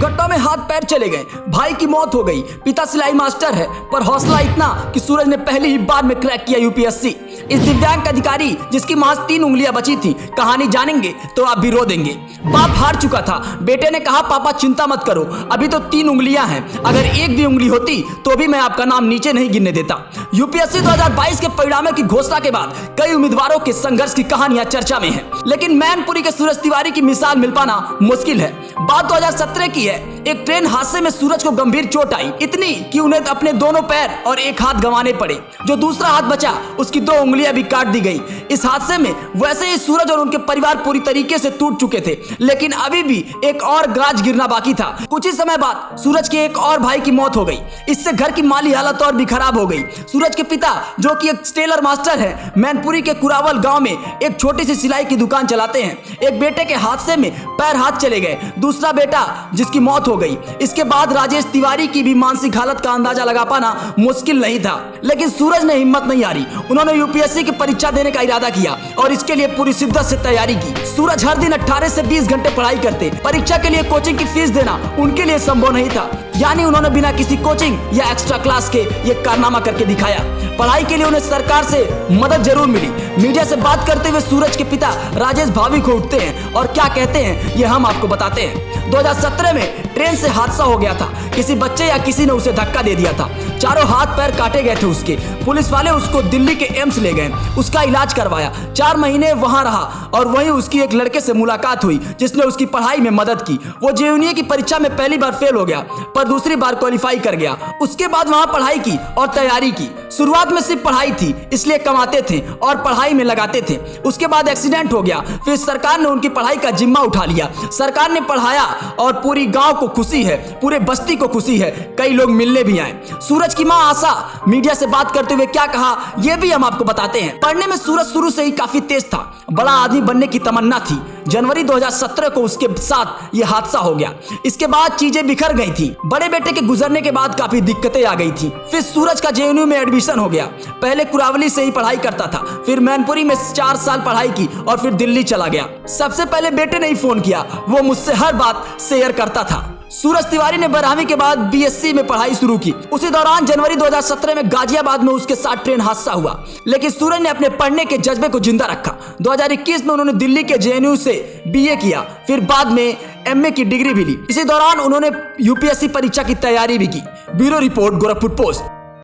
दुर्घटना में हाथ पैर चले गए, भाई की मौत हो गई। पिता सिलाई मास्टर है, पर हौसला इतना कि सूरज ने पहली ही बार में क्रैक किया यूपीएससी। इस दिव्यांग अधिकारी जिसकी महज 3 उंगलियां बची थी, कहानी जानेंगे तो आप भी रो देंगे। बाप हार चुका था, बेटे ने कहा पापा चिंता मत करो, अभी तो 3 उंगलियां हैं, अगर एक भी उंगली होती तो भी मैं आपका नाम नीचे नहीं गिनने देता। यूपीएससी 2022 के परिणामों की घोषणा के बाद कई उम्मीदवारों के संघर्ष की कहानियां चर्चा में है, लेकिन मैनपुरी के सूरज तिवारी की मिसाल मिल पाना मुश्किल है। बात 2017 की है। एक ट्रेन हादसे में सूरज को गंभीर चोट आई, इतनी कि उन्हें अपने दोनों पैर और एक हाथ गंवाने पड़े। जो दूसरा हाथ बचा उसकी 2 उंगलियां भी काट दी गई। इस हादसे में वैसे ही सूरज और उनके परिवार पूरी तरीके से टूट चुके थे, लेकिन अभी भी एक और गाज गिरना बाकी था। कुछ ही समय बाद सूरज के एक और भाई की मौत हो गई। इससे घर की माली हालत और भी खराब हो गई। सूरज के पिता, जो कि एक टेलर मास्टर है, मैनपुरी के कुरावल गांव में एक छोटी सी सिलाई की दुकान चलाते हैं। एक बेटे के हादसे में पैर हाथ चले गए, दूसरा बेटा जिसकी मौत हो गई। इसके बाद राजेश तिवारी की भी मानसिक हालत का अंदाजा लगा पाना मुश्किल नहीं था, लेकिन सूरज ने हिम्मत नहीं हारी। उन्होंने यूपीएससी की परीक्षा देने का इरादा किया और इसके लिए पूरी शिद्दत से तैयारी की। सूरज हर दिन 18 से 20 घंटे पढ़ाई करते। परीक्षा के लिए कोचिंग की फीस देना उनके लिए संभव नहीं था, यानी उन्होंने बिना किसी कोचिंग या एक्स्ट्रा क्लास के ये कारनामा करके दिखाया। पढ़ाई के लिए उन्हें सरकार से मदद जरूर मिली। मीडिया से बात करते हुए सूरज के पिता राजेश भावुक हो उठते हैं और क्या कहते हैं ये हम आपको बताते हैं। 2017 में ट्रेन से हादसा हो गया था। किसी बच्चे या किसी ने उसे धक्का दे दिया था। चारों हाथ पैर काटे गए थे उसके। पुलिस वाले उसको दिल्ली के एम्स ले गए, उसका इलाज करवाया। 4 महीने वहां रहा और वहीं उसकी एक लड़के से मुलाकात हुई जिसने उसकी पढ़ाई में मदद की। वो जेईई की परीक्षा में पहली बार फेल हो गया, पर दूसरी बार क्वालिफाई कर गया। उसके बाद वहां पढ़ाई की और तैयारी की। शुरुआत में सिर्फ पढ़ाई थी, इसलिए कमाते थे और पढ़ाई में लगाते थे। उसके बाद एक्सीडेंट हो गया, फिर सरकार ने उनकी पढ़ाई का जिम्मा उठा लिया। सरकार ने पढ़ाया और पूरी गांव को खुशी है, पूरे बस्ती को खुशी है। कई लोग मिलने भी आए। सूरज की मां आशा मीडिया से बात करते हुए क्या कहा यह भी हम आपको बताते हैं। पढ़ने में सूरज शुरू से ही काफी तेज था, बड़ा आदमी बनने की तमन्ना थी। जनवरी 2017 को उसके साथ यह हादसा हो गया। इसके बाद चीजें बिखर गई थी। बड़े बेटे के गुजरने के बाद काफी दिक्कतें आ गई थी। फिर सूरज का जेएनयू में एडमिशन हो गया। पहले कुरावली से ही पढ़ाई करता था, फिर मैनपुरी में 4 साल पढ़ाई की और फिर दिल्ली चला गया। सबसे पहले बेटे ने ही फोन किया, वो मुझसे हर बात शेयर करता था। सूरज तिवारी ने 12वीं के बाद बीएससी में पढ़ाई शुरू की। उसी दौरान जनवरी 2017 में गाजियाबाद में उसके साथ ट्रेन हादसा हुआ, लेकिन सूरज ने अपने पढ़ने के जज्बे को जिंदा रखा। 2021 में उन्होंने दिल्ली के जेएनयू से बीए किया, फिर बाद में एमए की डिग्री भी ली। इसी दौरान उन्होंने यूपीएससी परीक्षा की तैयारी भी की। Bureau report, Gorakhpur post.